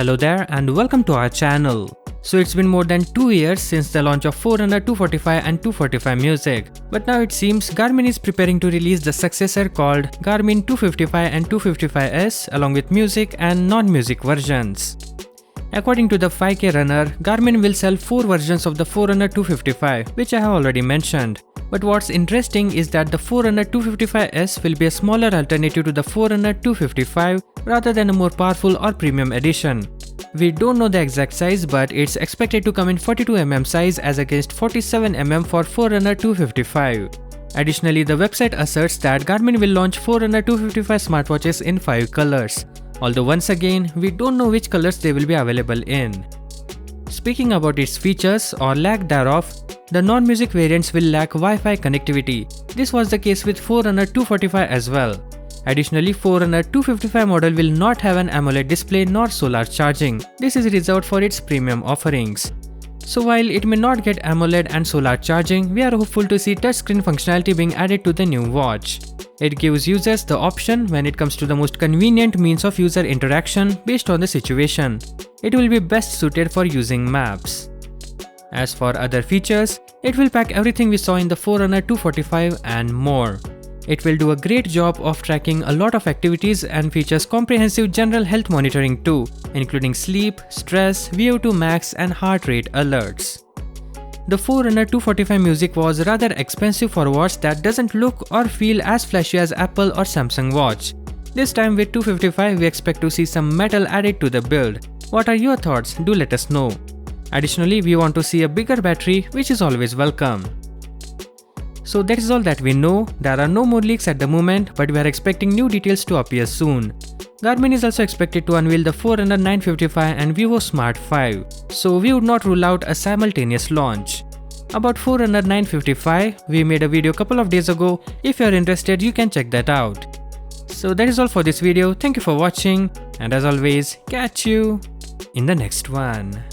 Hello there and welcome to our channel. So it's been more than 2 years since the launch of Forerunner 245 and 245 Music, but now it seems Garmin is preparing to release the successor called Garmin 255 and 255S along with music and non-music versions. According to the 5K runner, Garmin will sell 4 versions of the Forerunner 255, which I have already mentioned. But what's interesting is that the Forerunner 255S will be a smaller alternative to the Forerunner 255 rather than a more powerful or premium edition. We don't know the exact size, but it's expected to come in 42mm size as against 47mm for Forerunner 255. Additionally, the website asserts that Garmin will launch Forerunner 255 smartwatches in 5 colors. Although once again, we don't know which colors they will be available in. Speaking about its features or lack thereof, the non-music variants will lack Wi-Fi connectivity. This was the case with Forerunner 245 as well. Additionally, Forerunner 255 model will not have an AMOLED display nor solar charging. This is reserved for its premium offerings. So while it may not get AMOLED and solar charging, we are hopeful to see touchscreen functionality being added to the new watch. It gives users the option when it comes to the most convenient means of user interaction based on the situation. It will be best suited for using maps. As for other features, it will pack everything we saw in the Forerunner 245 and more. It will do a great job of tracking a lot of activities and features comprehensive general health monitoring too, including sleep, stress, VO2 max and heart rate alerts. The Forerunner 245 Music was rather expensive for a watch that doesn't look or feel as flashy as Apple or Samsung watch. This time with 255 we expect to see some metal added to the build. What are your thoughts? Do let us know. Additionally, we want to see a bigger battery, which is always welcome. So that is all that we know. There are no more leaks at the moment, but we are expecting new details to appear soon. Garmin is also expected to unveil the Forerunner 955 and Vivo Smart 5, so we would not rule out a simultaneous launch. About Forerunner 955, we made a video a couple of days ago. If you are interested, you can check that out. So that is all for this video. Thank you for watching, and as always, catch you in the next one.